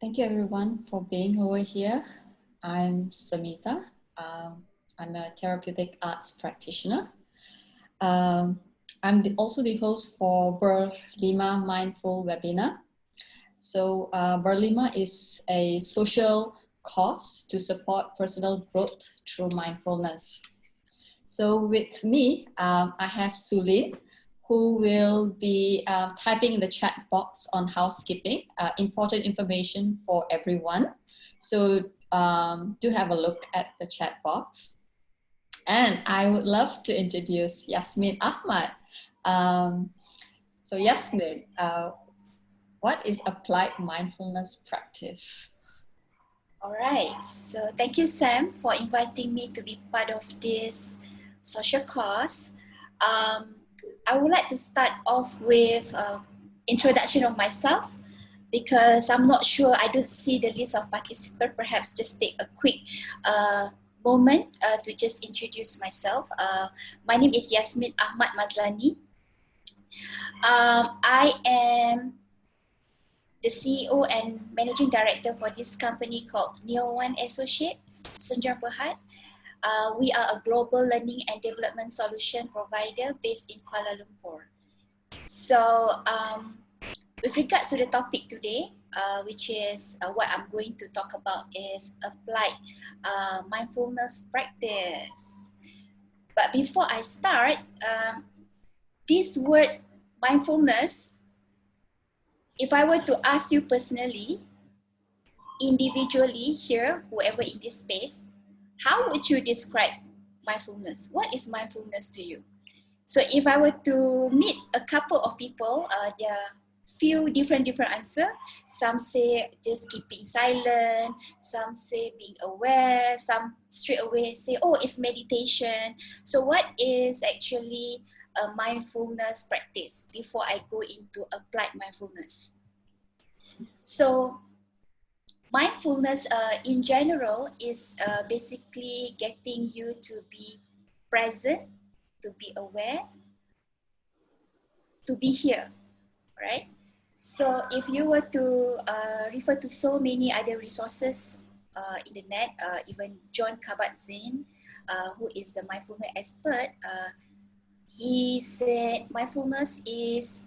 Thank you everyone for being over here. I'm Samita. I'm a therapeutic arts practitioner. Um, I'm also the host for BER5 Mindful Webinar. So BER5 is a social cause to support personal growth through mindfulness. So with me, I have Sulin, who will be typing in the chat box on housekeeping, important information for everyone. So do have a look at the chat box. And I would love to introduce Yasmin Ahmad. So Yasmin, what is Applied Mindfulness Practice? All right, so thank you, Sam, for inviting me to be part of this social cause. I would like to start off with introduction of myself because I'm not sure, I don't see the list of participants. Perhaps just take a quick moment to just introduce myself. My name is Yasmin Ahmad Mazlani. I am the CEO and Managing Director for this company called Neo1 Associates, Senjang Berhad. We are a global learning and development solution provider based in Kuala Lumpur. So with regards to the topic today, which is what I'm going to talk about is applied mindfulness practice. But before I start, this word mindfulness, if I were to ask you personally, individually here, whoever in this space, how would you describe mindfulness? What is mindfulness to you? So if I were to meet a couple of people, there are few different answers. Some say just keeping silent, some say being aware, some straight away say, oh, it's meditation. So what is actually a mindfulness practice before I go into applied mindfulness? So mindfulness in general is basically getting you to be present, to be aware, to be here, right? So if you were to refer to so many other resources in the net, even John Kabat-Zinn, who is the mindfulness expert, he said mindfulness is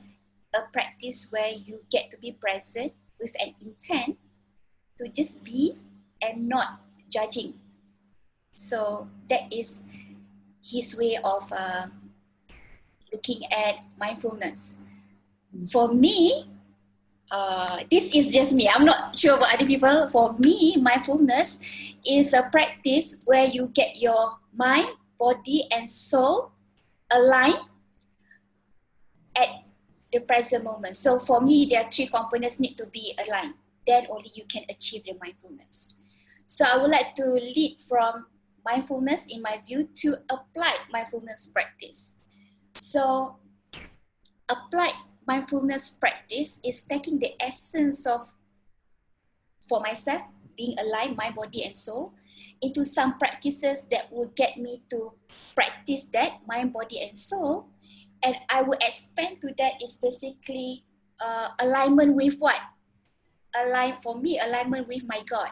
a practice where you get to be present with an intent to just be and not judging. So that is his way of looking at mindfulness. For me, this is just me. I'm not sure about other people. For me, mindfulness is a practice where you get your mind, body, and soul aligned at the present moment. So for me, there are three components need to be aligned. Then only you can achieve the mindfulness. So I would like to lead from mindfulness, in my view, to applied mindfulness practice. So applied mindfulness practice is taking the essence of, for myself, being aligned, mind, body, and soul, into some practices that will get me to practice that, mind, body, and soul. And I would expand to that is basically alignment with what? For me, alignment with my God.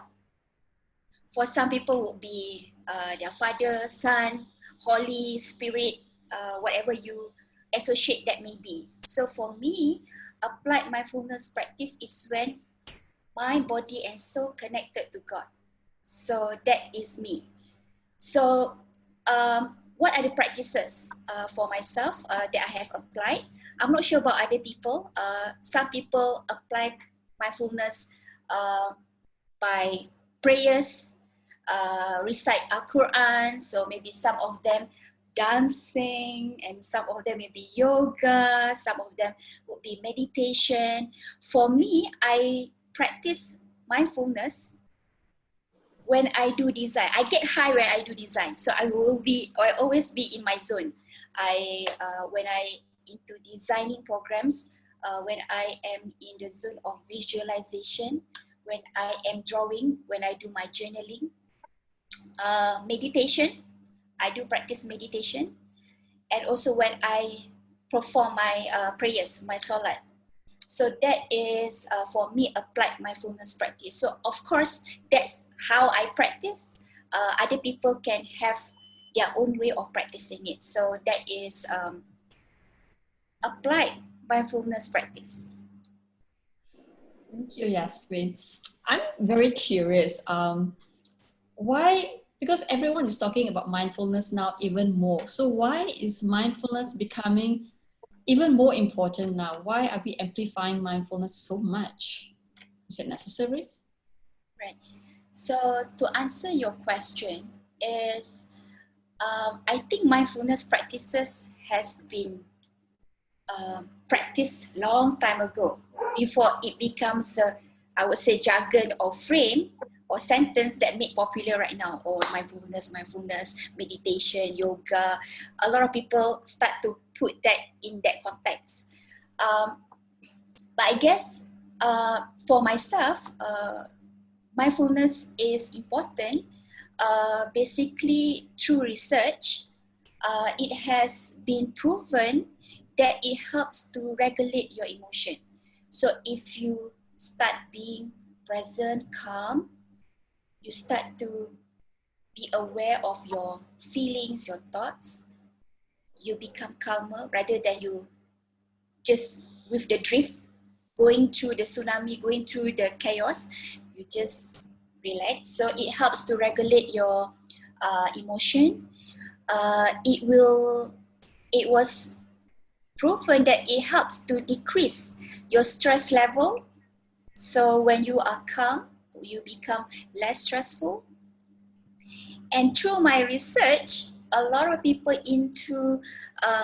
For some people would be their Father, Son, Holy Spirit, whatever you associate that may be. So for me, applied mindfulness practice is when mind, body, and soul connected to God. So that is me. So what are the practices for myself that I have applied? I'm not sure about other people. Some people apply mindfulness by prayers, recite Al-Quran, so maybe some of them dancing, and some of them may be yoga, some of them would be meditation. For me, I practice mindfulness when I do design. I get high when I do design, so I always be in my zone. When I into designing programs, when I am in the zone of visualization, when I am drawing, when I do my journaling, meditation, I do practice meditation, and also when I perform my prayers, my salat. So that is for me applied mindfulness practice. So of course that's how I practice. Other people can have their own way of practicing it. So that is applied mindfulness practice. Thank you, Yasmin. I'm very curious. Why? Because everyone is talking about mindfulness now even more. So why is mindfulness becoming even more important now? Why are we amplifying mindfulness so much? Is it necessary? Right. So to answer your question is, I think mindfulness practices has been practiced long time ago before it becomes a, I would say, jargon or frame or sentence that made popular right now. Or mindfulness, meditation, yoga. A lot of people start to put that in that context. But I guess for myself, mindfulness is important. Basically, through research, it has been proven that it helps to regulate your emotion. So if you start being present, calm, you start to be aware of your feelings, your thoughts, you become calmer rather than you just with the drift, going through the tsunami, going through the chaos, you just relax. So it helps to regulate your emotion. It was proven that it helps to decrease your stress level. So when you are calm, you become less stressful. And through my research, a lot of people into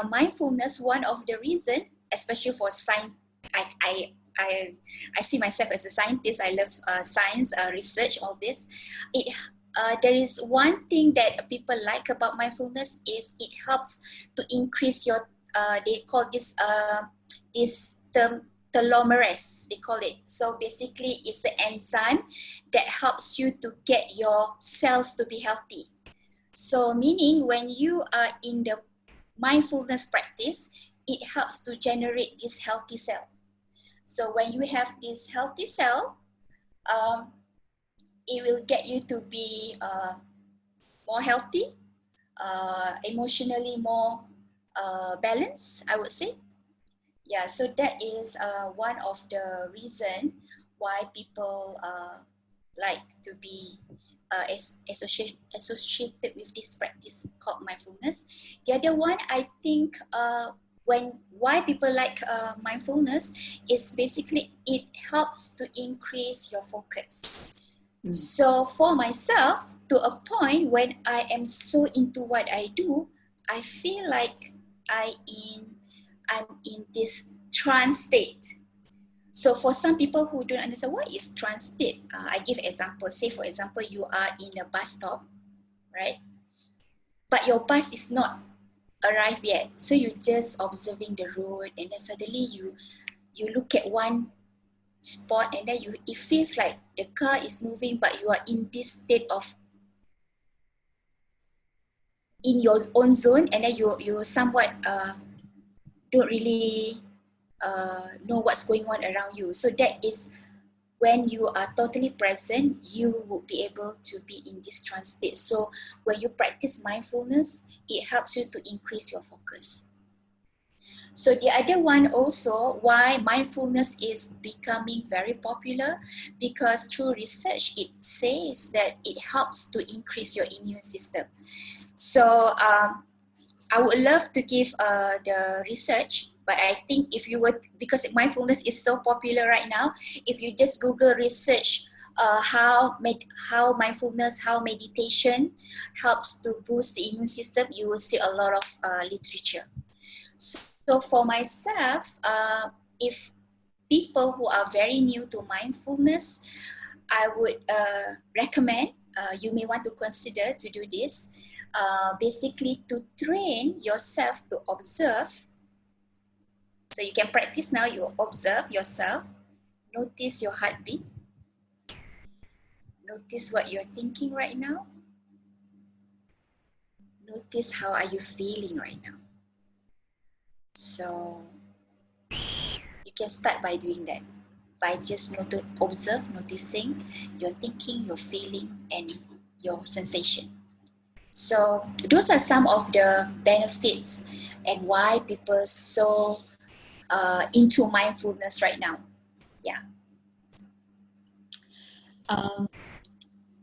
mindfulness. One of the reason, especially for science, I see myself as a scientist. I love science, research, all this. There is one thing that people like about mindfulness is it helps to increase your. They call this term telomerase. They call it. So basically, it's an enzyme that helps you to get your cells to be healthy. So meaning when you are in the mindfulness practice, it helps to generate this healthy cell. So when you have this healthy cell, it will get you to be more healthy, emotionally more balanced, I would say. Yeah, so that is one of the reason why people like to be associated with this practice called mindfulness. The other one, I think, why people like mindfulness is basically it helps to increase your focus. So for myself, to a point when I am so into what I do, I feel like I'm in this trance state. So for some people who don't understand what is trance state, I give example. Say for example, you are in a bus stop, right? But your bus is not arrived yet. So you're just observing the road, and then suddenly you look at one spot, and then it feels like the car is moving, but you are in this state of in your own zone, and then you somewhat don't really know what's going on around you. So that is when you are totally present, you will be able to be in this trance state. So when you practice mindfulness, it helps you to increase your focus. So the other one also, why mindfulness is becoming very popular, because through research, it says that it helps to increase your immune system. So I would love to give the research, but I think if you were, because mindfulness is so popular right now, if you just Google research how mindfulness, how meditation helps to boost the immune system, you will see a lot of literature. So for myself, if people who are very new to mindfulness, I would recommend you may want to consider to do this. Basically to train yourself to observe. So you can practice now, you observe yourself, notice your heartbeat, notice what you're thinking right now, notice how are you feeling right now. So you can start by doing that, by just noticing your thinking, your feeling, and your sensation. So those are some of the benefits and why people so into mindfulness right now. Yeah.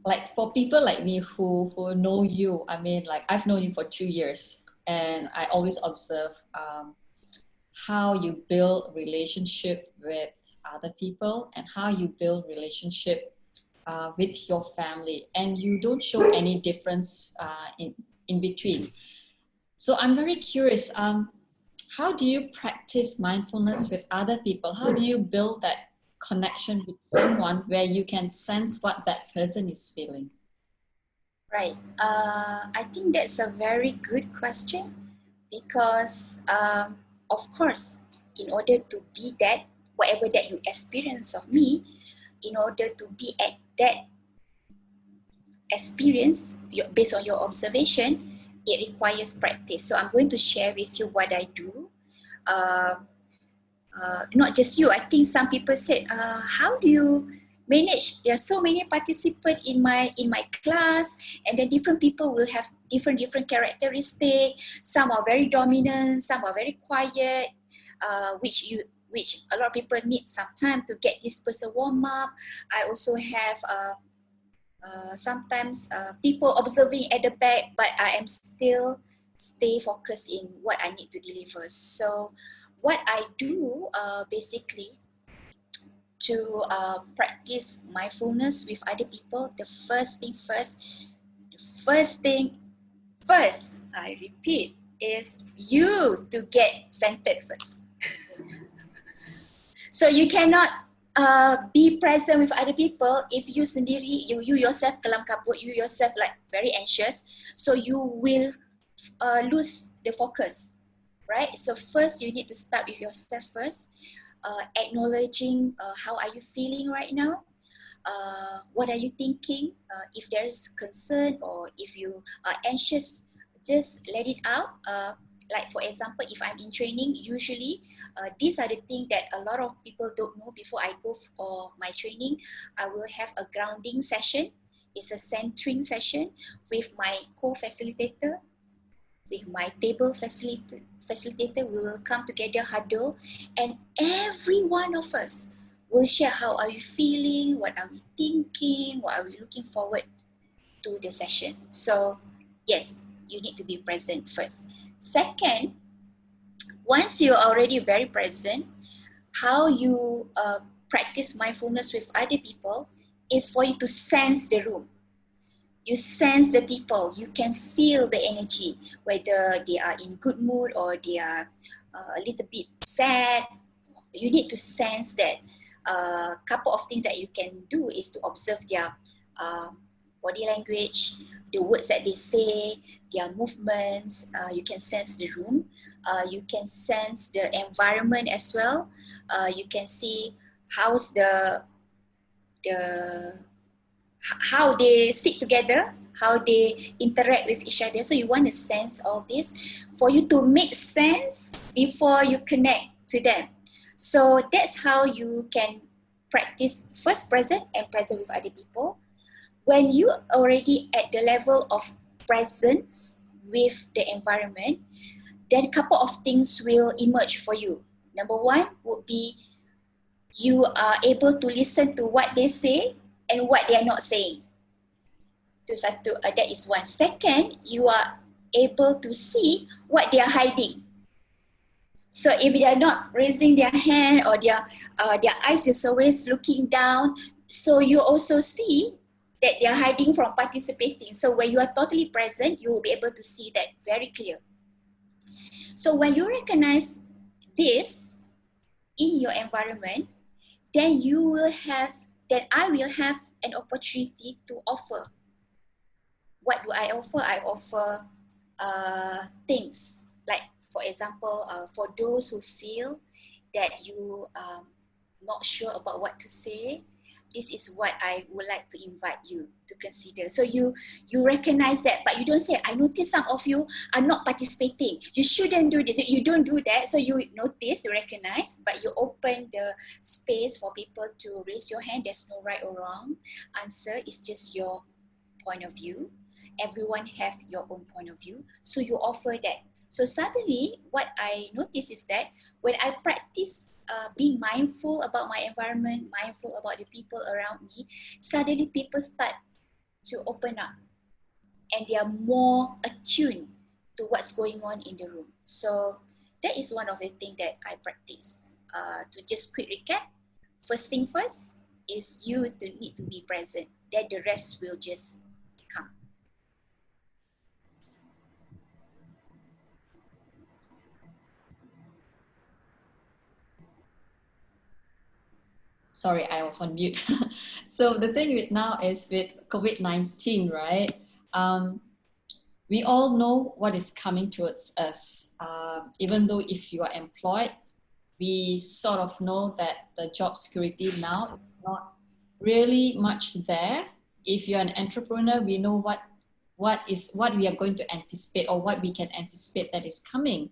Like for people like me who know you, I mean, like I've known you for 2 years, and I always observe how you build relationship with other people and how you build relationship with your family, and you don't show any difference in between. So I'm very curious. How do you practice mindfulness with other people? How do you build that connection with someone where you can sense what that person is feeling? Right. I think that's a very good question because, of course, in order to be that, whatever that you experience of me, in order to be at that experience based on your observation, it requires practice. So I'm going to share with you what I do. Not just you, I think some people said, how do you manage? There are so many participants in my class, and then different people will have different characteristics. Some are very dominant, some are very quiet, which a lot of people need some time to get this person warm up. I also have sometimes people observing at the back, but I am still stay focused in what I need to deliver. So what I do basically to practice mindfulness with other people, the first thing first, I repeat, is you to get centered first. So you cannot be present with other people if you sendiri, you yourself kelam kabut, you yourself like very anxious, so you will lose the focus, right? So first you need to start with yourself first, acknowledging how are you feeling right now, what are you thinking, if there is concern or if you are anxious, just let it out. Like for example, if I'm in training, usually these are the things that a lot of people don't know. Before I go for my training, I will have a grounding session. It's a centering session with my co-facilitator, with my table facilitator. We will come together, huddle, and every one of us will share how are you feeling, what are we thinking, what are we looking forward to the session. So yes, you need to be present first. Second, once you're already very present, how you practice mindfulness with other people is for you to sense the room. You sense the people, you can feel the energy, whether they are in good mood or they are a little bit sad. You need to sense that. A couple of things that you can do is to observe their body language, the words that they say, their movements. You can sense the room. You can sense the environment as well. You can see how's how they sit together, how they interact with each other. So you want to sense all this for you to make sense before you connect to them. So that's how you can practice first present and present with other people. When you already at the level of presence with the environment, then a couple of things will emerge for you. Number one would be you are able to listen to what they say and what they are not saying. That is one. Second, you are able to see what they are hiding. So if they are not raising their hand or their eyes is always looking down, so you also see that they are hiding from participating. So when you are totally present, you will be able to see that very clear. So when you recognize this in your environment, then I will have an opportunity to offer. What do I offer? I offer things like, for example, for those who feel that you not sure about what to say, this is what I would like to invite you to consider. So you recognize that, but you don't say, I notice some of you are not participating. You shouldn't do this. You don't do that. So you notice, you recognize, but you open the space for people to raise your hand. There's no right or wrong answer. It's just your point of view. Everyone have your own point of view. So you offer that. So suddenly what I notice is that when I practice being mindful about my environment, mindful about the people around me, suddenly people start to open up and they are more attuned to what's going on in the room. So that is one of the things that I practice. To just quick recap, first thing first is you to need to be present. Then the rest will just come. Sorry, I was on mute. So the thing with now is with COVID-19, right? We all know what is coming towards us. Even though if you are employed, we sort of know that the job security now is not really much there. If you're an entrepreneur, we know what we are going to anticipate or what we can anticipate that is coming.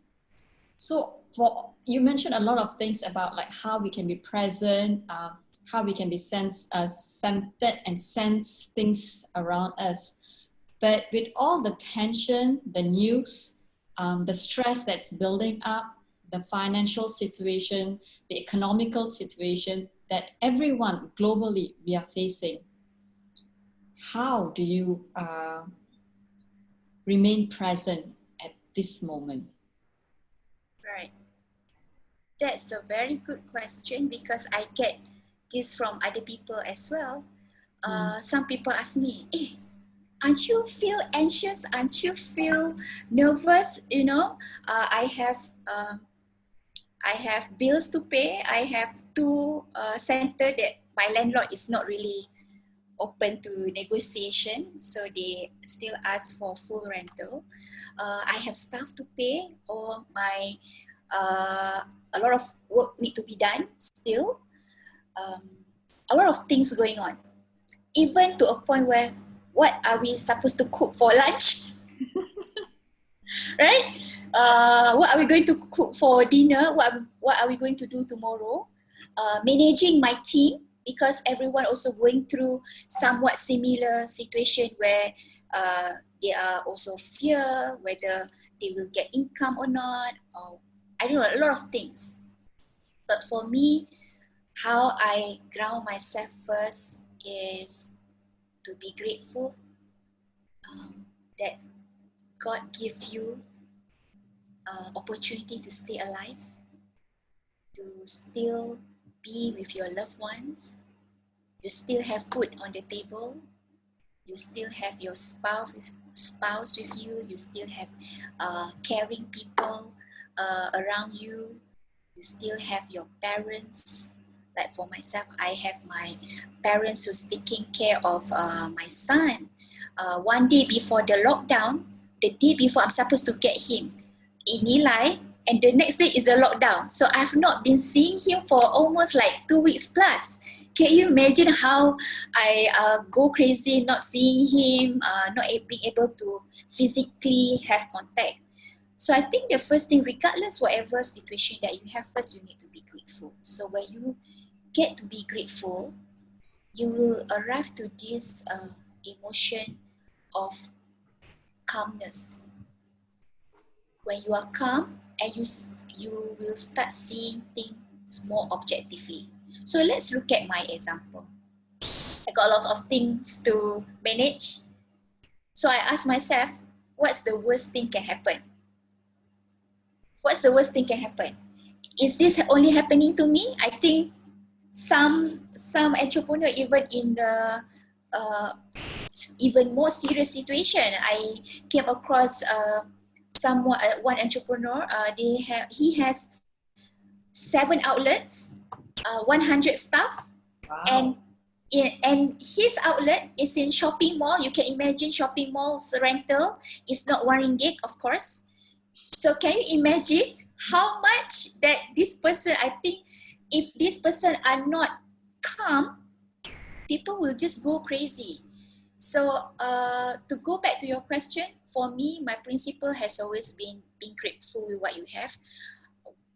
So you mentioned a lot of things about like how we can be present, how we can be centered and sense things around us. But with all the tension, the news, the stress that's building up, the financial situation, the economical situation that everyone globally we are facing, how do you remain present at this moment? Right. That's a very good question because I get this from other people as well. Some people ask me, aren't you feel anxious? Aren't you feel nervous? You know, I have bills to pay. I have two center that my landlord is not really open to negotiation, so they still ask for full rental. I have stuff to pay, or my a lot of work need to be done still. A lot of things going on, even to a point where what are we supposed to cook for lunch? Right? What are we going to cook for dinner? What are we going to do tomorrow? Managing my team, because everyone also going through somewhat similar situation where they are also fear whether they will get income or not, or I don't know, a lot of things. But for me, how I ground myself first is to be grateful that God give you opportunity to stay alive, to still be with your loved ones, you still have food on the table, you still have your spouse with you, you still have caring people around you, you still have your parents. Like for myself, I have my parents who's taking care of my son. One day before the lockdown, the day before I'm supposed to get him in Nilai, and the next day is the lockdown. So I've not been seeing him for almost like 2 weeks plus. Can you imagine how I go crazy not seeing him, not being able to physically have contact? So I think the first thing, regardless whatever situation that you have, first you need to be grateful. So when you get to be grateful, you will arrive to this emotion of calmness. When you are calm, and you will start seeing things more objectively. So let's look at my example. I got a lot of things to manage. So I ask myself, what's the worst thing can happen? What's the worst thing can happen? Is this only happening to me? I think some entrepreneur, even in the even more serious situation, I came across one entrepreneur. He has 7 outlets, 100 staff. Wow. And his outlet is in shopping mall. You can imagine shopping malls rental is not RM1, of course. So can you imagine how much that this person, I think if this person are not calm, people will just go crazy. So to go back to your question, for me, my principle has always been being grateful with what you have.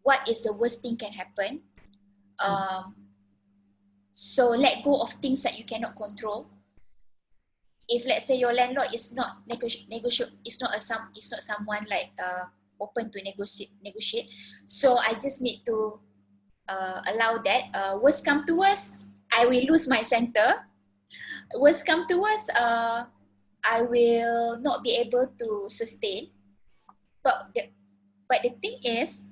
What is the worst thing can happen? So let go of things that you cannot control. If let's say your landlord is not it's not someone like open to negotiate. So I just need to allow that. Worst come to worst, I will lose my center. Worst come to worst, I will not be able to sustain. But the thing is,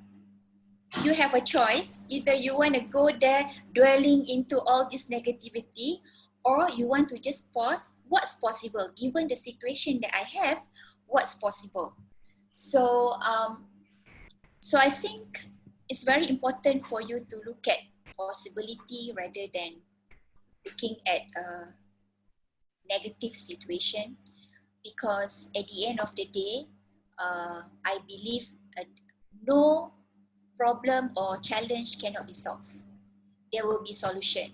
you have a choice. Either you want to go there dwelling into all this negativity, or you want to just pause. What's possible? Given the situation that I have, what's possible? So, so I think it's very important for you to look at possibility rather than looking at a negative situation, because at the end of the day, I believe no problem or challenge cannot be solved. There will be solution.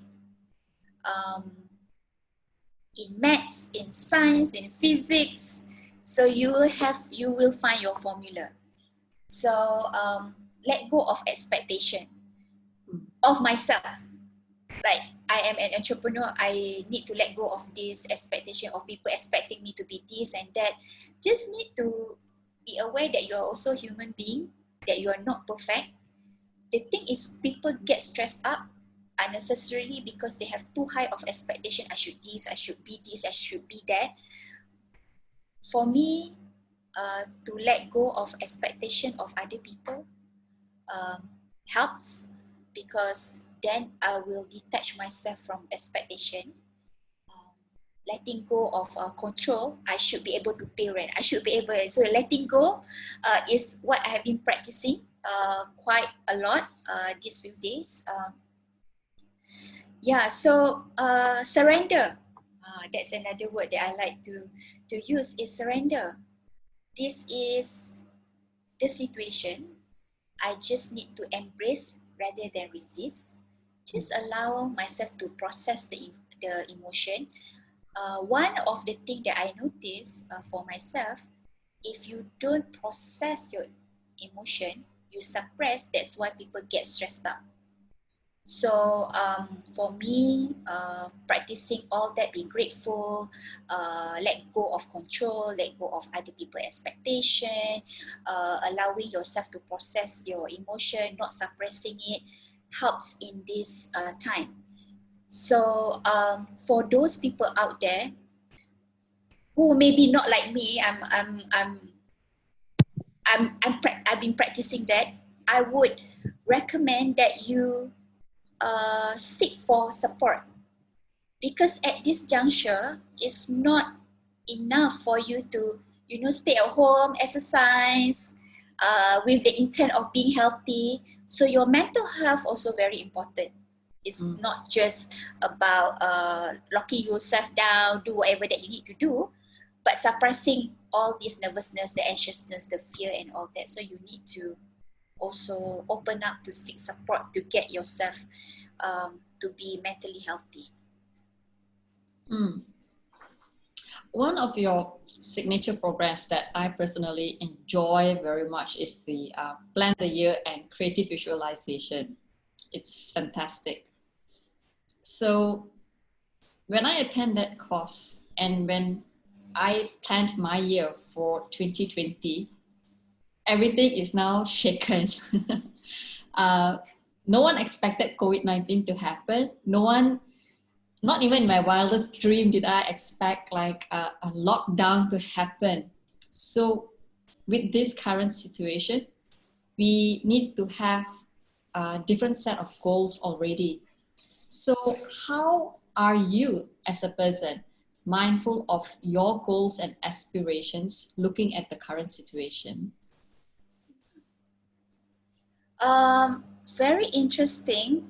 In maths, in science, in physics, so you will find your formula. So let go of expectation of myself. Like, I am an entrepreneur, I need to let go of this expectation of people expecting me to be this and that. Just need to be aware that you are also a human being, that you are not perfect. The thing is, people get stressed up unnecessarily because they have too high of expectation. I should this, I should be this, I should be that. For me, to let go of expectation of other people helps, because then I will detach myself from expectation. Letting go of control, I should be able to pay rent. I should be able, so letting go is what I have been practicing quite a lot these few days. Yeah, so surrender. That's another word that I like to use, is surrender. This is the situation. I just need to embrace rather than resist. Just allow myself to process the emotion. One of the things that I notice for myself, if you don't process your emotion, you suppress, that's why people get stressed up. So for me, practicing all that, being grateful, let go of control, let go of other people's expectation, allowing yourself to process your emotion, not suppressing it, helps in this time. So for those people out there who maybe not like me, I've been practicing that, I would recommend that you seek for support, because at this juncture, it's not enough for you to, stay at home, exercise with the intent of being healthy. So your mental health also very important. It's not just about locking yourself down, do whatever that you need to do, but suppressing all this nervousness, the anxiousness, the fear and all that. So you need to also open up to seek support to get yourself to be mentally healthy. One of your signature programs that I personally enjoy very much is the Plan the Year and Creative Visualization. It's fantastic. So when I attend that course and when I planned my year for 2020, everything is now shaken. No one expected COVID-19 to happen. No one, not even in my wildest dream did I expect like a lockdown to happen. So with this current situation, we need to have a different set of goals already. So how are you as a person mindful of your goals and aspirations looking at the current situation? Very interesting.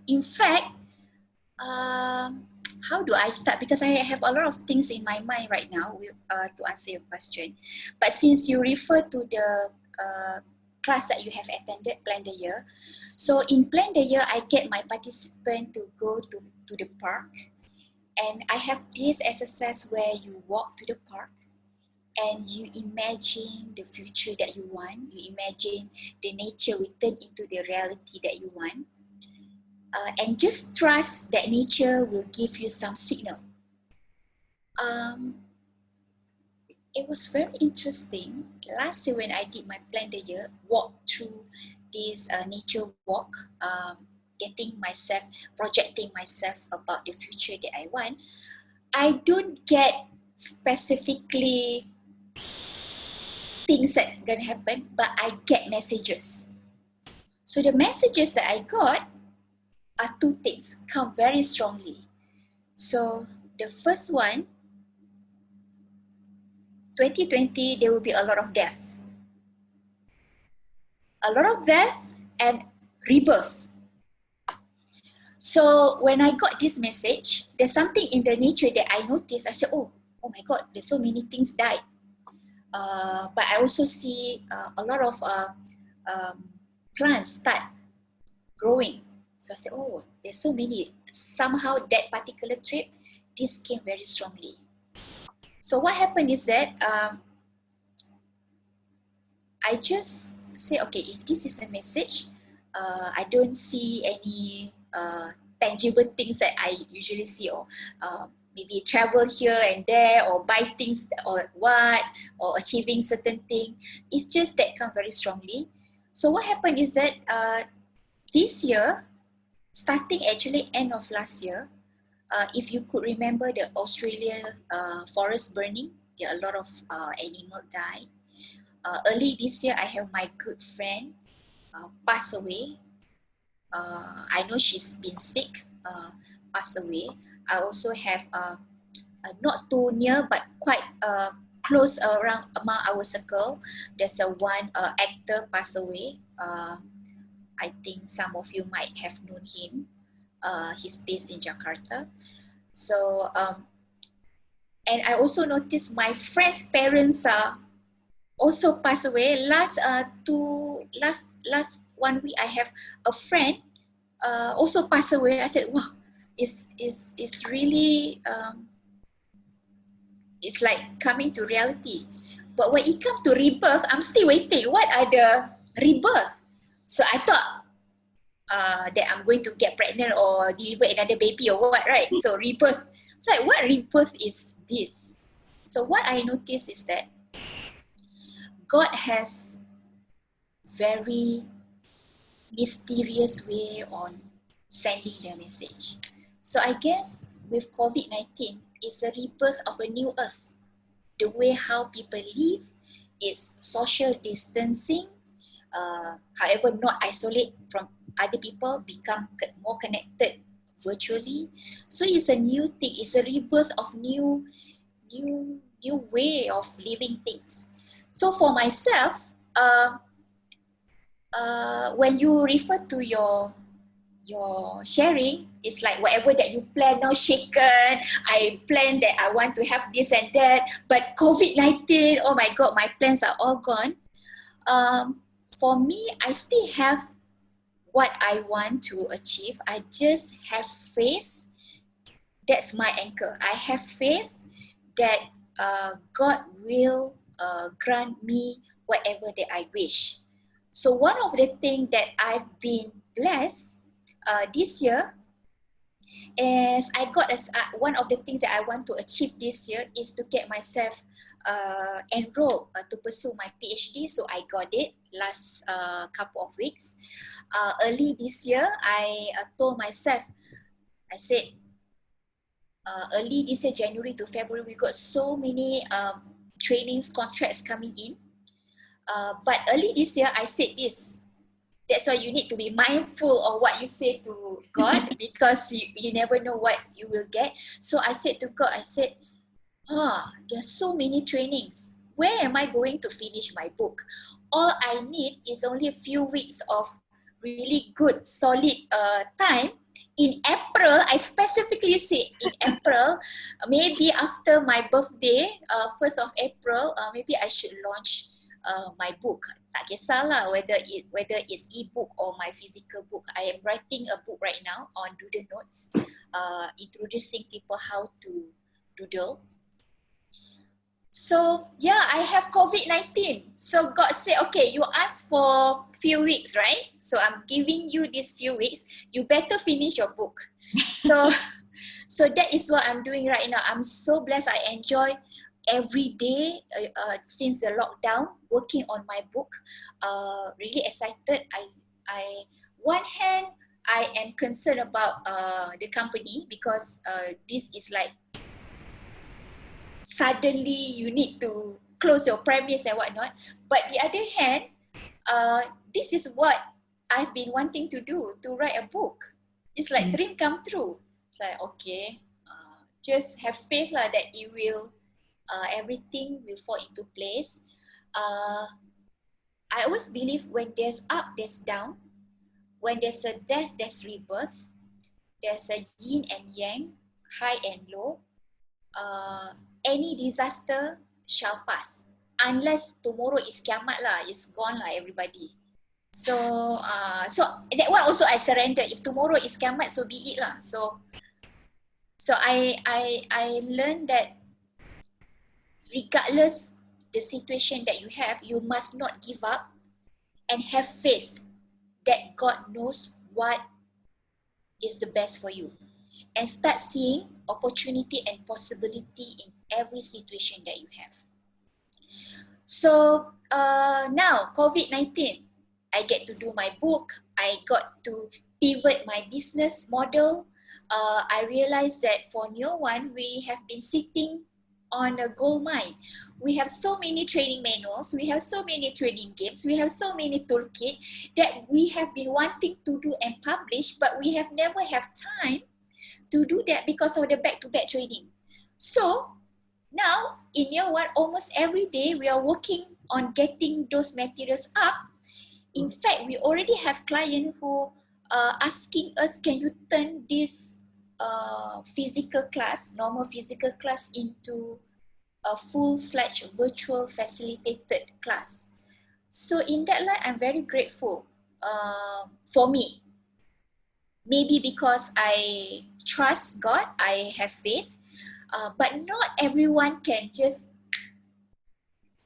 In fact, how do I start? Because I have a lot of things in my mind right now to answer your question. But since you refer to the class that you have attended, Plan the Year. So in Plan the Year, I get my participant to go to the park. And I have this exercise where you walk to the park and you imagine the future that you want. You imagine the nature will turn into the reality that you want. And just trust that nature will give you some signal. It was very interesting. Last year when I did my Plan the Year, walk through this nature walk, projecting myself about the future that I want, I don't get specifically things that's gonna happen, but I get messages. So the messages that I got are two things, come very strongly. So the first one, 2020, there will be a lot of death. A lot of death and rebirth. So when I got this message, there's something in the nature that I noticed. I said, oh my God, there's so many things died. But I also see a lot of plants start growing. So I said, oh, there's so many. Somehow that particular trip, this came very strongly. So what happened is that I just say, okay, if this is the message, I don't see any tangible things that I usually see, or maybe travel here and there, or buy things, or what, or achieving certain thing. It's just that come very strongly. So what happened is that this year, starting actually end of last year, if you could remember the Australia forest burning, there are a lot of animals died. Early this year, I have my good friend pass away. I know she's been sick, pass away. I also have not too near, but quite close around among our circle. There's a one actor pass away. I think some of you might have known him. He's based in Jakarta. So, and I also noticed my friend's parents also passed away. Last 1 week, I have a friend also passed away. I said, wow, it's really, it's like coming to reality. But when it comes to rebirth, I'm still waiting. What are the rebirths? So I thought that I'm going to get pregnant or deliver another baby or what, right? So rebirth. It's like, what rebirth is this? So what I noticed is that God has very mysterious way on sending the message. So I guess with COVID-19, it's a rebirth of a new earth. The way how people live is social distancing, however, not isolate from other people, become more connected virtually. So it's a new thing. It's a rebirth of new way of living things. So for myself, when you refer to your sharing, it's like whatever that you plan now shaken. I plan that I want to have this and that, but COVID-19, oh my God, my plans are all gone. For me, I still have what I want to achieve. I just have faith. That's my anchor. I have faith that God will grant me whatever that I wish. So one of the things that I've been blessed this year is I got one of the things that I want to achieve this year is to get myself enrolled to pursue my PhD. So I got it last couple of weeks. Early this year, I told myself, I said, early this year, January to February, we got so many trainings, contracts coming in. But early this year, I said this. That's why you need to be mindful of what you say to God because you never know what you will get. So I said to God, I said, there's so many trainings. Where am I going to finish my book? All I need is only a few weeks of really good, solid time. In April, I specifically said in April, maybe after my birthday, 1st of April, maybe I should launch my book. Tak kisahlah whether it's e-book or my physical book. I am writing a book right now on doodle notes, introducing people how to doodle. So yeah, I have COVID-19. So God said, okay, you asked for few weeks, right? So I'm giving you these few weeks. You better finish your book. So that is what I'm doing right now. I'm so blessed. I enjoy every day since the lockdown, working on my book. Really excited. I one hand, I am concerned about the company because this is like suddenly you need to close your premise and whatnot. But the other hand, this is what I've been wanting to do, to write a book. It's like dream come true. It's like, okay, just have faith lah that it will, everything will fall into place. I always believe when there's up, there's down. When there's a death, there's rebirth. There's a yin and yang, high and low. Any disaster shall pass. Unless tomorrow is kiamat lah, it's gone lah everybody. So that one also I surrender. If tomorrow is kiamat, so be it lah. So I learned that regardless the situation that you have, you must not give up and have faith that God knows what is the best for you. And start seeing opportunity and possibility in every situation that you have. So now, COVID-19, I get to do my book. I got to pivot my business model. I realized that for no one, we have been sitting on a gold mine. We have so many training manuals, we have so many training games, we have so many toolkit that we have been wanting to do and publish, but we have never have time to do that because of the back-to-back training. So now in year one, almost every day we are working on getting those materials up. In fact, we already have clients who are asking us, can you turn this physical class, normal physical class, into a full-fledged virtual facilitated class. So in that light, I'm very grateful for me. Maybe because I trust God, I have faith, but not everyone can just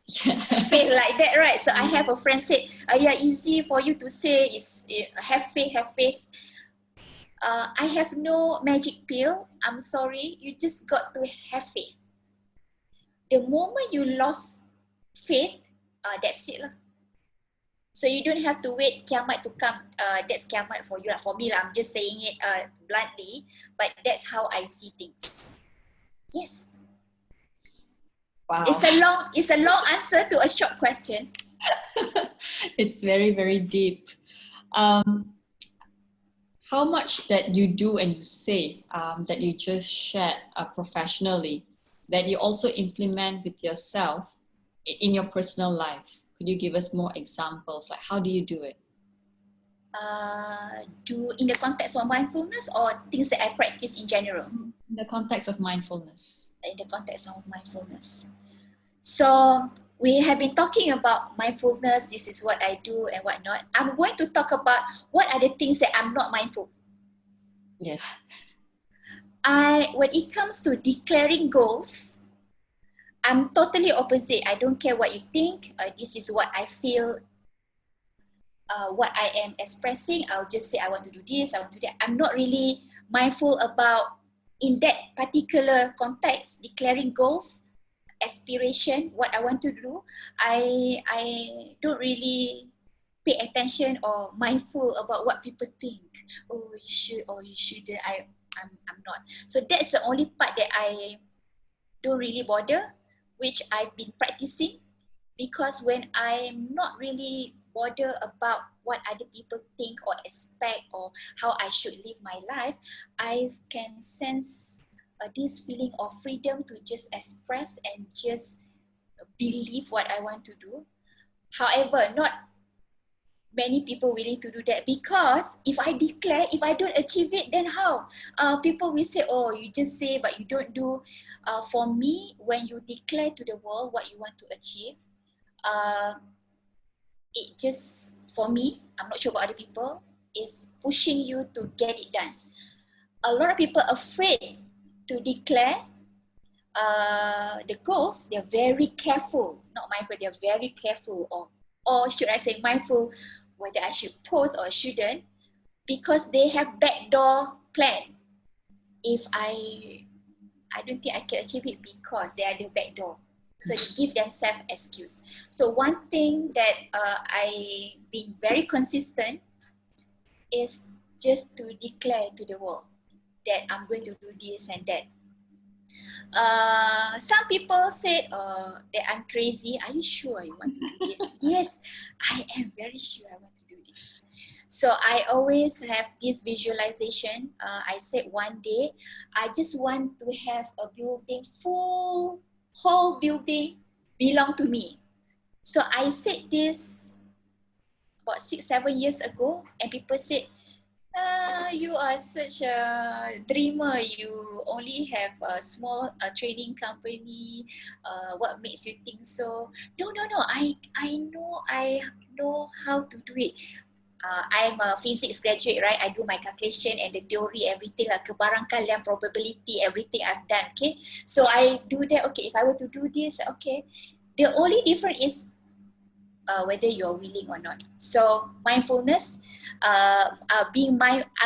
faith like that, right? So I have a friend said, yeah, easy for you to say is have faith, have faith. I have no magic pill. I'm sorry, you just got to have faith. The moment you lost faith, that's it lah. So you don't have to wait kiamat to come. That's kiamat for you lah. For me lah, I'm just saying it bluntly, but that's how I see things. Yes. Wow. It's a long answer to a short question. It's very, very deep. How much that you do and you say that you just shared professionally, that you also implement with yourself in your personal life? Could you give us more examples? Like, how do you do it? Do in the context of mindfulness or things that I practice in general? In the context of mindfulness. In the context of mindfulness. So we have been talking about mindfulness. This is what I do and whatnot. I'm going to talk about what are the things that I'm not mindful. Yes. When it comes to declaring goals, I'm totally opposite. I don't care what you think. This is what I feel. What I am expressing, I'll just say I want to do this, I want to do that. I'm not really mindful about, in that particular context, declaring goals, aspiration, what I want to do. I don't really pay attention or mindful about what people think. Oh, you should or you shouldn't. I'm not. So that's the only part that I don't really bother, which I've been practicing, because when I'm not really bother about what other people think or expect or how I should live my life, I can sense this feeling of freedom to just express and just believe what I want to do. However, not many people willing to do that, because if I declare, if I don't achieve it, then how? People will say, oh, you just say but you don't do. For me, when you declare to the world what you want to achieve, it just, for me, I'm not sure about other people, is pushing you to get it done. A lot of people are afraid to declare the goals. They're very careful, not mindful, they're very careful, or should I say mindful, whether I should post or shouldn't, because they have backdoor plan. If I don't think I can achieve it because they are the backdoor. So they give themselves excuse. So one thing that I've been very consistent is just to declare to the world that I'm going to do this and that. Some people said that I'm crazy. Are you sure you want to do this? Yes, I am very sure I want to do this. So I always have this visualization. I said one day, I just want to have a building, whole building belong to me. So I said this about 6-7 years ago, and people said, you are such a dreamer. You only have a small training company. What makes you think so? No. I know how to do it. I'm a physics graduate, right? I do my calculation and the theory, everything, like kebarangkalian, probability, everything I've done, okay? So I do that, okay, if I were to do this, okay. The only difference is whether you're willing or not. So mindfulness, I'm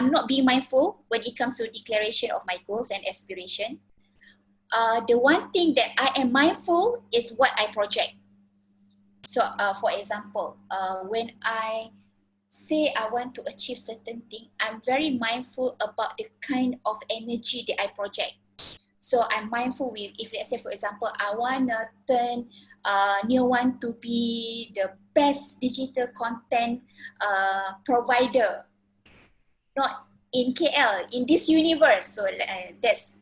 not being mindful when it comes to declaration of my goals and aspiration. The one thing that I am mindful is what I project. So for example, when I say I want to achieve certain thing, I'm very mindful about the kind of energy that I project. So I'm mindful with, if let's say for example, I want to turn New One to be the best digital content provider, not in KL, in this universe. So that's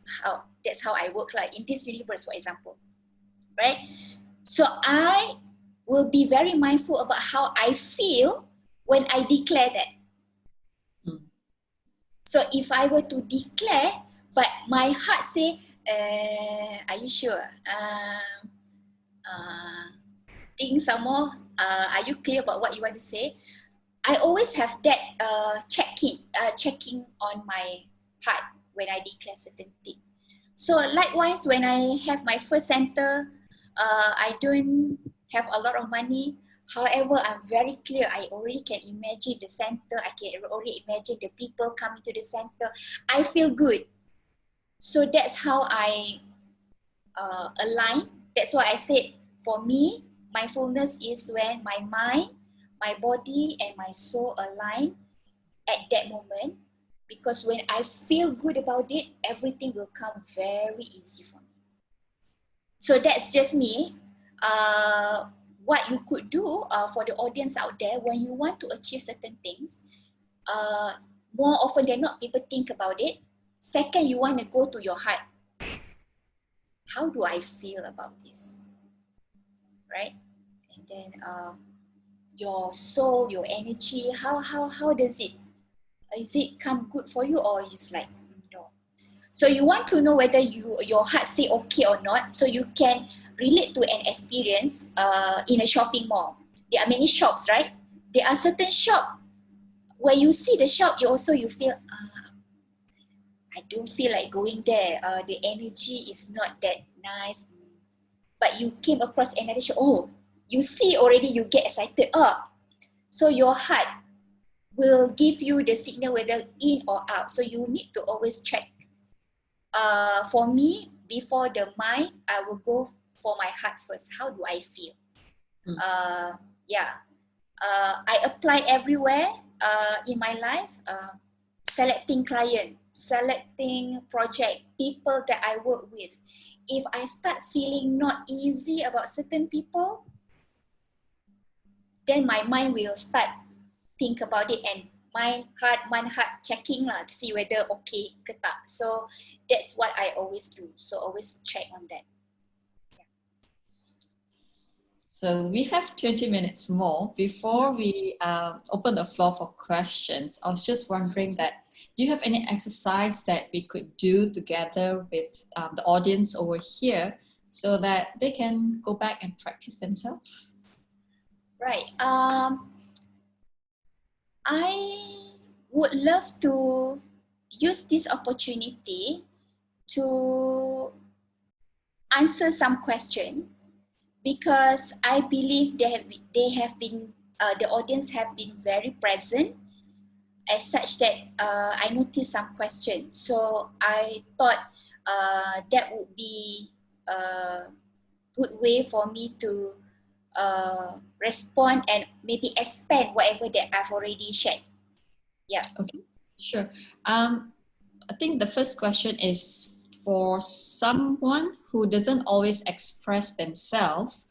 how I work, like in this universe, for example, right? So I will be very mindful about how I feel when I declare that. So if I were to declare, but my heart say, are you sure? Think some more. Are you clear about what you want to say? I always have that checking on my heart when I declare certain thing. So likewise, when I have my first center, I don't have a lot of money. However, I'm very clear. I already can imagine the center. I can already imagine the people coming to the center. I feel good. So that's how I align. That's why I said, for me, mindfulness is when my mind, my body, and my soul align at that moment. Because when I feel good about it, everything will come very easy for me. So that's just me. What you could do for the audience out there, when you want to achieve certain things, more often than not, people think about it. Second, you want to go to your heart. How do I feel about this? Right? And then your soul, your energy, how does it? Is it come good for you, or is like no? So you want to know whether your heart say okay or not, so you can relate to an experience in a shopping mall. There are many shops, right? There are certain shops where you see the shop, you feel, I don't feel like going there. The energy is not that nice. But you came across another shop, oh, you see already, you get excited. So your heart will give you the signal whether in or out. So you need to always check. For me, before the mind, I will go for my heart first. How do I feel? I apply everywhere in my life. Selecting client, selecting project, people that I work with. If I start feeling not easy about certain people, then my mind will start think about it, and mind heart checking lah, to see whether okay ke tak. So that's what I always do. So always check on that. So we have 20 minutes more before we open the floor for questions. I was just wondering that, do you have any exercise that we could do together with the audience over here so that they can go back and practice themselves? Right. I would love to use this opportunity to answer some question, because I believe the audience have been very present, as such that I noticed some questions. So I thought that would be a good way for me to respond and maybe expand whatever that I've already shared. Yeah. Okay, sure. I think the first question is for someone who doesn't always express themselves,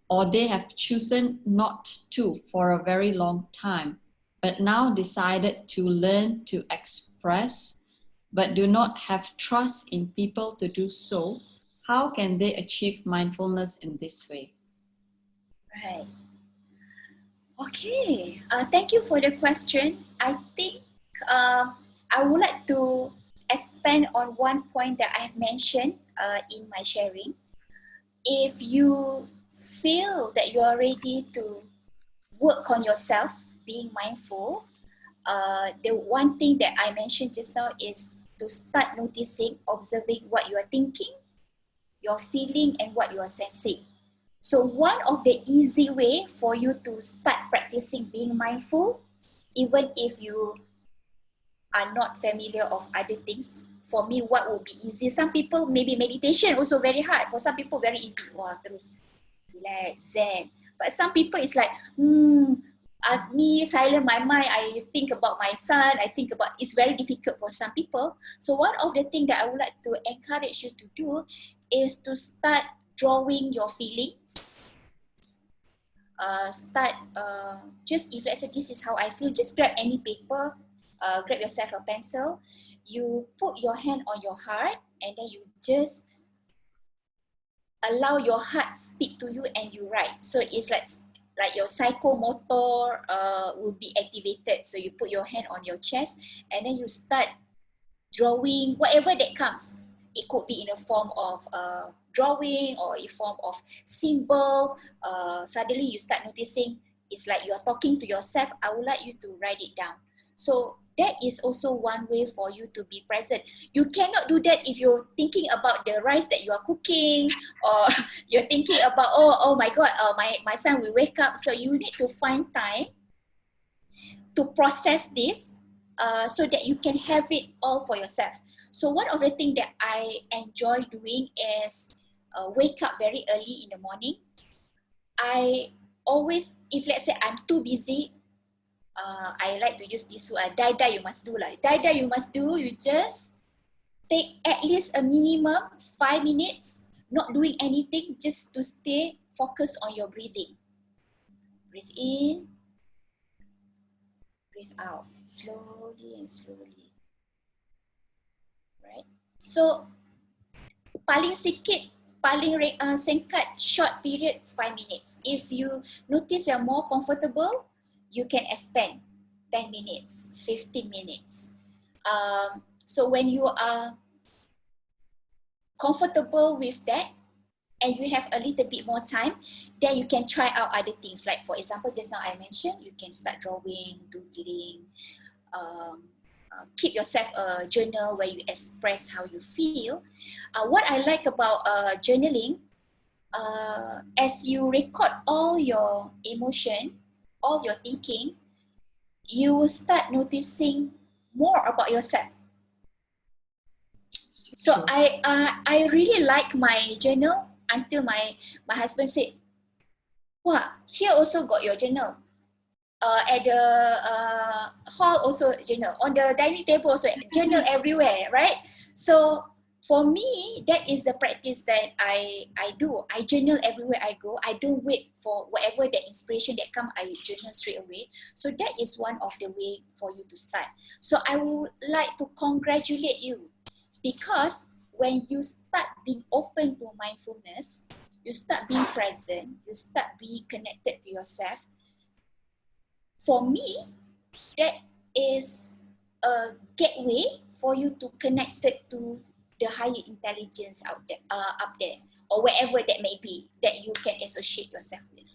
or they have chosen not to for a very long time, but now decided to learn to express, but do not have trust in people to do so. How can they achieve mindfulness in this way? Right. Okay. Thank you for the question. I think I would like to expand on one point that I have mentioned in my sharing. If you feel that you are ready to work on yourself, being mindful, the one thing that I mentioned just now is to start noticing, observing what you are thinking, your feeling, and what you are sensing. So one of the easy way for you to start practicing being mindful, even if you are not familiar of other things, for me, what would be easy? Some people, maybe meditation also very hard. For some people, very easy. Wah, terus relax, zen. But some people, it's like, me silent my mind, I think about my son, I think about, it's very difficult for some people. So one of the things that I would like to encourage you to do is to start drawing your feelings. Just, if let's say this is how I feel, just grab any paper, grab yourself a pencil, you put your hand on your heart, and then you just allow your heart speak to you and you write. So it's like your psychomotor will be activated. So you put your hand on your chest and then you start drawing whatever that comes. It could be in a form of drawing or in form of symbol. Suddenly you start noticing it's like you're talking to yourself. I would like you to write it down. So that is also one way for you to be present. You cannot do that if you're thinking about the rice that you are cooking, or you're thinking about, oh my God, my son will wake up. So you need to find time to process this, so that you can have it all for yourself. So one of the things that I enjoy doing is wake up very early in the morning. I always, if let's say I'm too busy, I like to use this word, die you must do. Die you must do, you just take at least a minimum 5 minutes, not doing anything, just to stay focused on your breathing. Breathe in, breathe out, slowly and slowly. Right? So, paling sikit, paling singkat, short period, 5 minutes. If you notice you're more comfortable, you can expand 10 minutes, 15 minutes. So when you are comfortable with that, and you have a little bit more time, then you can try out other things. Like, for example, just now I mentioned, you can start drawing, doodling, keep yourself a journal where you express how you feel. What I like about journaling, as you record all your emotion, all your thinking, you will start noticing more about yourself. So I really like my journal until my husband said, "Wow, here also got your journal. At the hall also journal. On the dining table also journal everywhere, right?" So for me, that is the practice that I do. I journal everywhere I go. I don't wait for whatever the inspiration that come, I journal straight away. So that is one of the way for you to start. So I would like to congratulate you, because when you start being open to mindfulness, you start being present, you start being connected to yourself. For me, that is a gateway for you to connect it to the higher intelligence out there, up there, or wherever that may be that you can associate yourself with.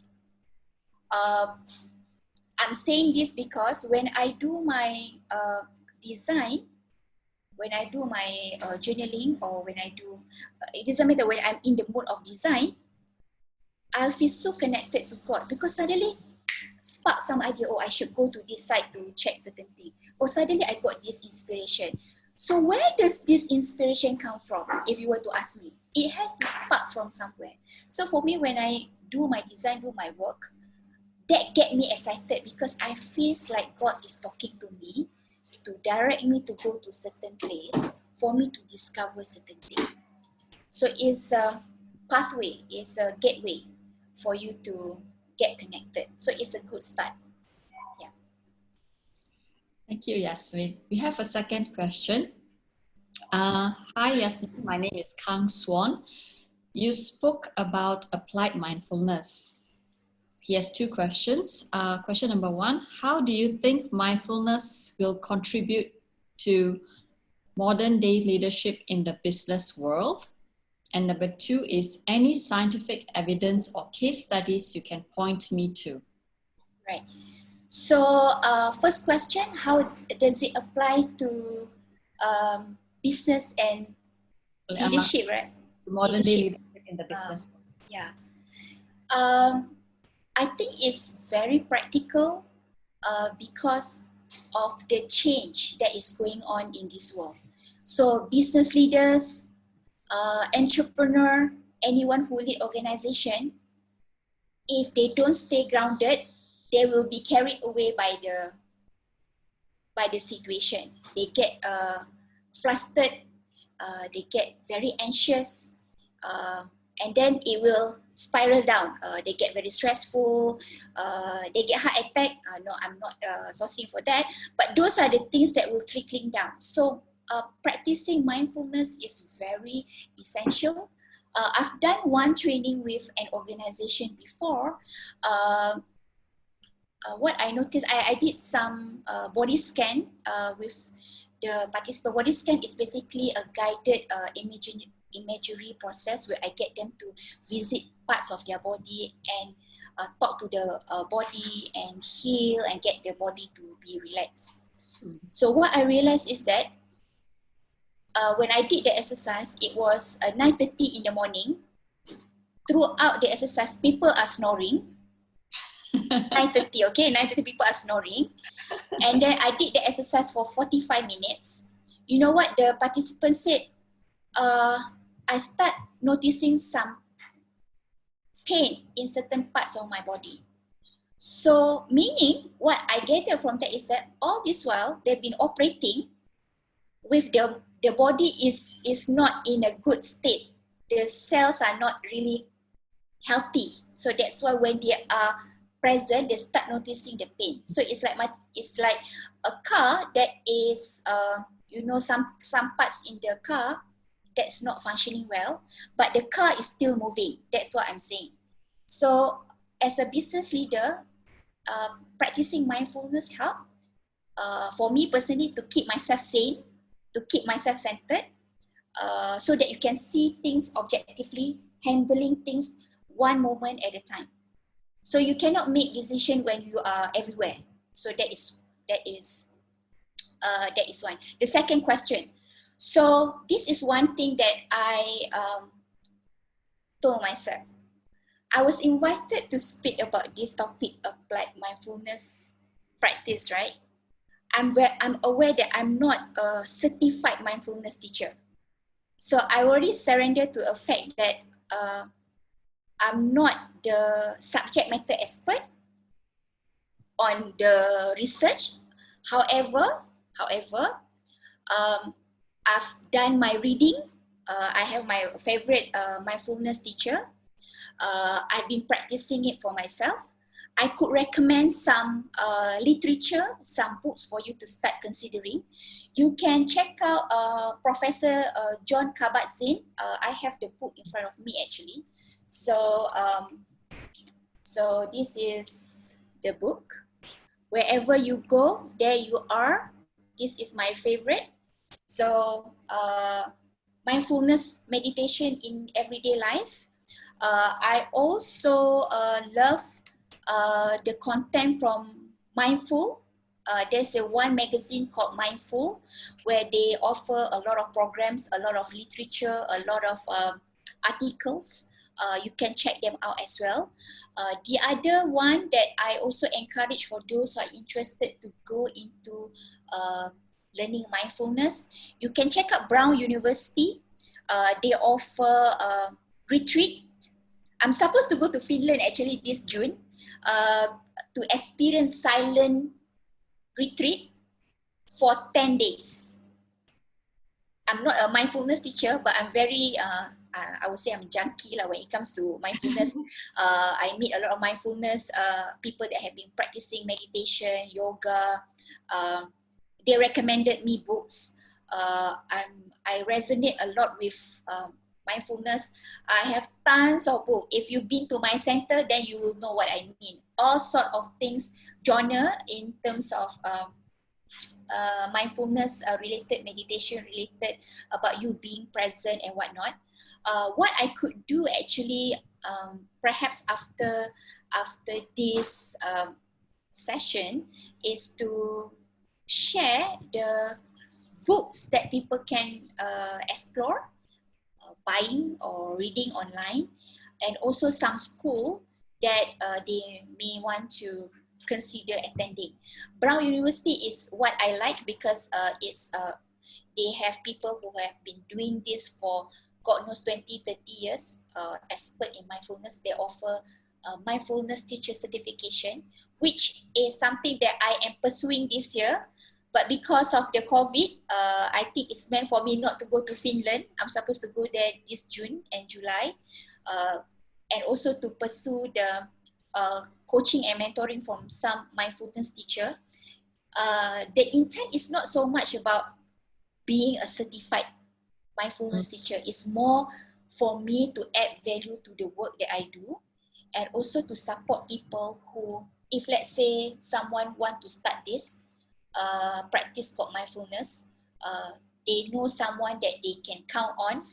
I'm saying this because when I do my design, when I do my journaling, or when I do, it doesn't matter, when I'm in the mood of design, I'll feel so connected to God, because suddenly spark some idea, oh, I should go to this site to check certain thing. Or suddenly I got this inspiration. So where does this inspiration come from? If you were to ask me, it has to spark from somewhere. So for me, when I do my design, do my work, that get me excited, because I feel like God is talking to me to direct me to go to certain place for me to discover certain thing. So it's a pathway, it's a gateway for you to get connected. So it's a good start. Yeah. Thank you, Yasmin. We have a second question. Hi, Yasmin. My name is Kang Swan. You spoke about applied mindfulness. He has two questions. Question number one, how do you think mindfulness will contribute to modern day leadership in the business world? And number two is, any scientific evidence or case studies you can point me to? Right. So first question, how does it apply to business and leadership, right? Modern day leadership in the business world. Yeah. I think it's very practical because of the change that is going on in this world. So business leaders, entrepreneur, anyone who lead organization, if they don't stay grounded, they will be carried away by the situation. They get flustered, they get very anxious, and then it will spiral down. They get very stressful, they get heart attack. No, I'm not sourcing for that, but those are the things that will trickling down. So practicing mindfulness is very essential. I've done one training with an organization before. What I noticed, I did some body scan with the participant. Body scan is basically a guided imagery process where I get them to visit parts of their body and talk to the body and heal and get the body to be relaxed. So what I realized is that when I did the exercise, it was 9:30 in the morning. Throughout the exercise, people are snoring. 9:30, okay? 9:30 people are snoring. And then I did the exercise for 45 minutes. You know what the participant said? I start noticing some pain in certain parts of my body. So meaning what I gathered from that is that all this while they've been operating with the body is not in a good state. The cells are not really healthy. So that's why when they are present, they start noticing the pain. So it's like a car that is some parts in the car that's not functioning well, but the car is still moving. That's what I'm saying. So as a business leader, practicing mindfulness help for me personally to keep myself sane, to keep myself centered, so that you can see things objectively, handling things one moment at a time. So you cannot make decision when you are everywhere. So that is one. The second question. So this is one thing that I told myself. I was invited to speak about this topic, applied mindfulness practice, right? I'm aware that I'm not a certified mindfulness teacher. So I already surrendered to a fact that I'm not the subject matter expert on the research. However, I've done my reading. I have my favorite mindfulness teacher. I've been practicing it for myself. I could recommend some literature, some books for you to start considering. You can check out Professor John Kabat-Zinn. I have the book in front of me actually. So this is the book. Wherever you go, there you are. This is my favorite. So mindfulness meditation in everyday life. I also love the content from Mindful. There's one magazine called Mindful where they offer a lot of programs, a lot of literature, a lot of articles. You can check them out as well. The other one that I also encourage for those who are interested to go into learning mindfulness, you can check out Brown University. They offer retreat. I'm supposed to go to Finland actually this June to experience silent retreat for 10 days. I'm not a mindfulness teacher, but I'm very, I would say I'm junkie when it comes to mindfulness. I meet a lot of mindfulness people that have been practicing meditation, yoga. They recommended me books. I resonate a lot with mindfulness. I have tons of books. If you've been to my center, then you will know what I mean. All sort of things, genre in terms of mindfulness related, meditation related, about you being present and whatnot. What I could do actually, perhaps after this session, is to share the books that people can explore, buying or reading online, and also some school that they may want to consider attending. Brown University is what I like because they have people who have been doing this for God knows 20, 30 years, expert in mindfulness. They offer mindfulness teacher certification, which is something that I am pursuing this year. But because of the COVID, I think it's meant for me not to go to Finland. I'm supposed to go there this June and July. And also to pursue the coaching and mentoring from some mindfulness teacher. The intent is not so much about being a certified mindfulness teacher. It's more for me to add value to the work that I do, and also to support people who, if let's say someone want to start this practice called mindfulness, they know someone that they can count on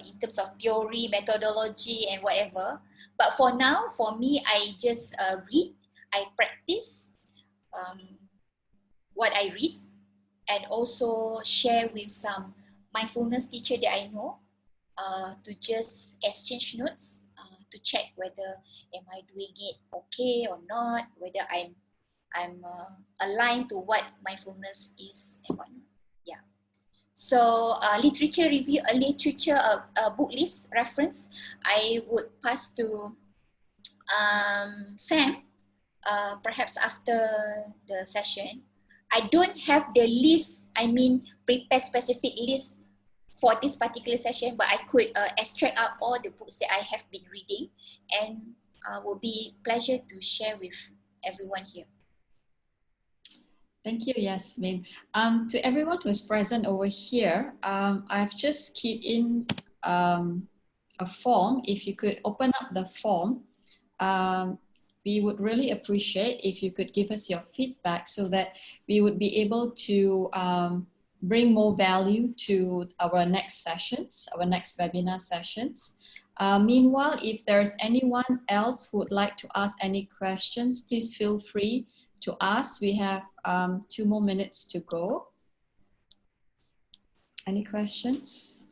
in terms of theory, methodology, and whatever. But for now, for me, I just read, I practice what I read, and also share with some mindfulness teacher that I know to just exchange notes to check whether am I doing it okay or not, whether I'm aligned to what mindfulness is and whatnot. Yeah. So literature review, book list reference, I would pass to Sam, perhaps after the session. I don't have the list, prepare specific list for this particular session, but I could extract out all the books that I have been reading, and will be a pleasure to share with everyone here. Thank you, Yasmin. To everyone who's present over here, I've just keyed in a form. If you could open up the form, we would really appreciate if you could give us your feedback so that we would be able to bring more value to our next sessions, our next webinar sessions. Meanwhile, if there's anyone else who would like to ask any questions, please feel free to ask. We have 2 more minutes to go. Any questions?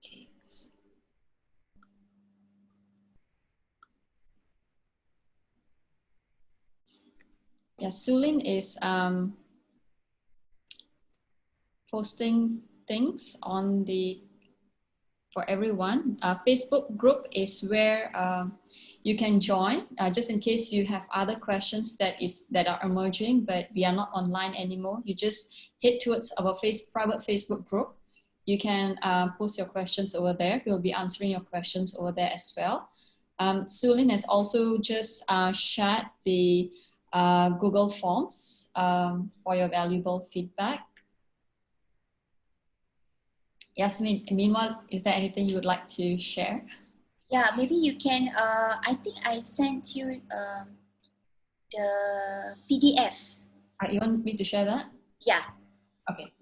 Okay. Yeah, Sulin is posting things on the for everyone. Facebook group is where you can join, just in case you have other questions that are emerging, but we are not online anymore. You just head towards our private Facebook group. You can post your questions over there. We'll be answering your questions over there as well. Sulin has also just shared the Google Forms for your valuable feedback. Yasmin, meanwhile, is there anything you would like to share? Yeah, maybe you can, I think I sent you the PDF. You want me to share that? Yeah. Okay.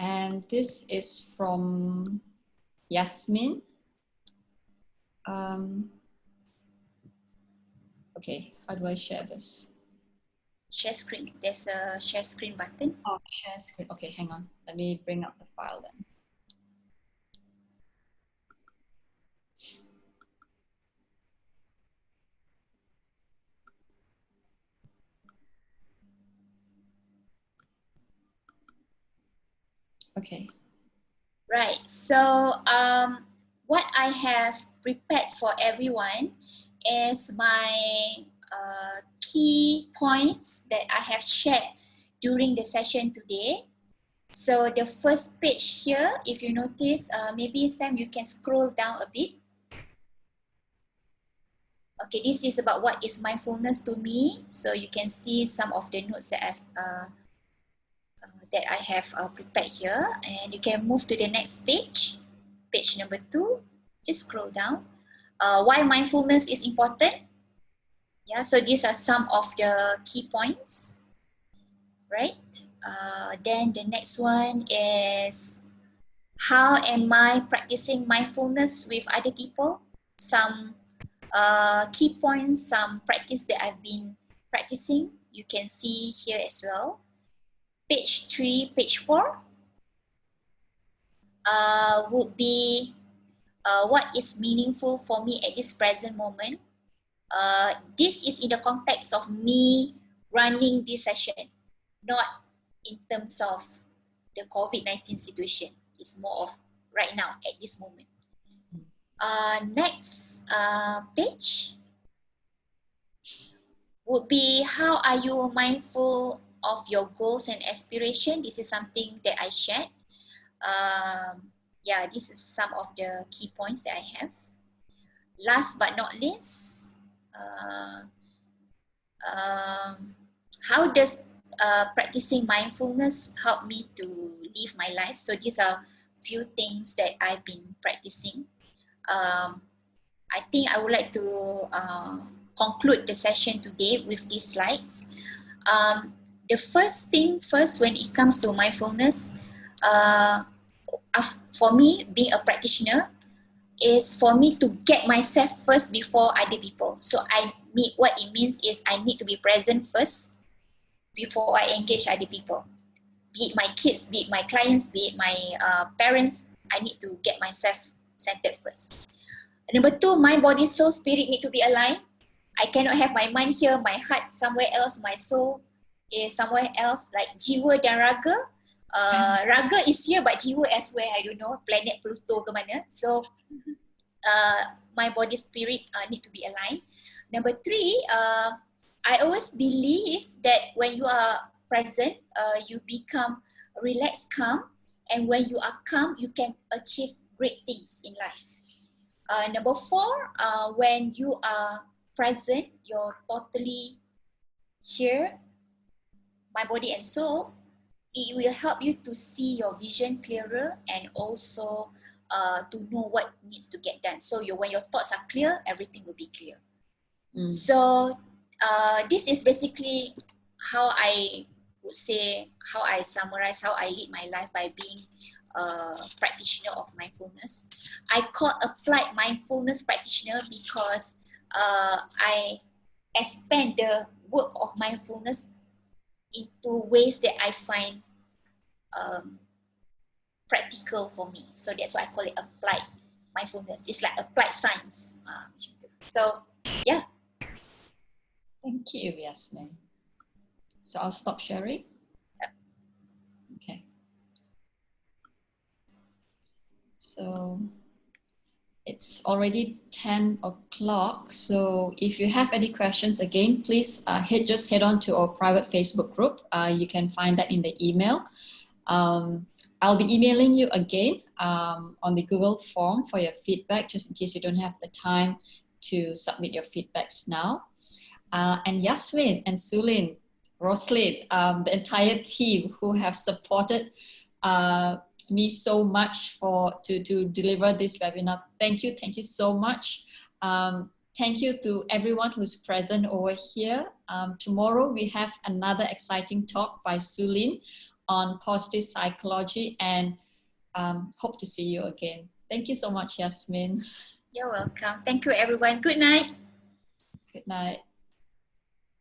And this is from Yasmin. Okay, how do I share this? Share screen. There's a share screen button. Oh, share screen. Okay, hang on. Let me bring up the file then. Okay. Right. So what I have prepared for everyone is my key points that I have shared during the session today. So the first page here, if you notice, maybe Sam, you can scroll down a bit. Okay, this is about what is mindfulness to me. So you can see some of the notes that I have prepared here, and you can move to the next page, page number 2. Just scroll down. Why mindfulness is important. Yeah, so these are some of the key points, right? Then the next one is, how am I practicing mindfulness with other people? Some key points, some practice that I've been practicing, you can see here as well. Page 3, page 4 would be what is meaningful for me at this present moment. This is in the context of me running this session, not in terms of the COVID-19 situation. It's more of right now at this moment. Next page would be, how are you mindful of your goals and aspiration? This is something that I shared. Yeah, this is some of the key points that I have. Last but not least, how does practicing mindfulness help me to live my life? So these are few things that I've been practicing. I think I would like to conclude the session today with these slides. The first thing first, when it comes to mindfulness, for me, being a practitioner, is for me to get myself first before other people. So what it means is I need to be present first before I engage other people. Be it my kids, be it my clients, be it my parents, I need to get myself centered first. Number 2, my body, soul, spirit need to be aligned. I cannot have my mind here, my heart somewhere else, my soul is somewhere else, like jiwa dan raga. Raga is here but jiwa elsewhere, I don't know, planet Pluto ke mana. So my body, spirit need to be aligned. Number 3, I always believe that when you are present, you become relaxed, calm, and when you are calm, you can achieve great things in life. Number 4, when you are present, you're totally here, my body and soul, it will help you to see your vision clearer and also to know what needs to get done. So when your thoughts are clear, everything will be clear. So this is basically how I would say, how I summarize, how I lead my life by being a practitioner of mindfulness. I call Applied Mindfulness Practitioner because I expand the work of mindfulness into ways that I find practical for me. So that's why I call it applied mindfulness. It's like applied science. So yeah. Thank you, Yasmin. So I'll stop sharing. Okay. So it's already 10 o'clock. So if you have any questions, again, please just head on to our private Facebook group. You can find that in the email. I'll be emailing you again on the Google form for your feedback, just in case you don't have the time to submit your feedbacks now. And Yasmin and Sulin, Roslyn, the entire team who have supported me so much to deliver this webinar. Thank you so much. Thank you to everyone who's present over here. Tomorrow we have another exciting talk by Sulin on positive psychology, and hope to see you again. Thank you so much, Yasmin. You're welcome. Thank you, everyone. Good night. Good night.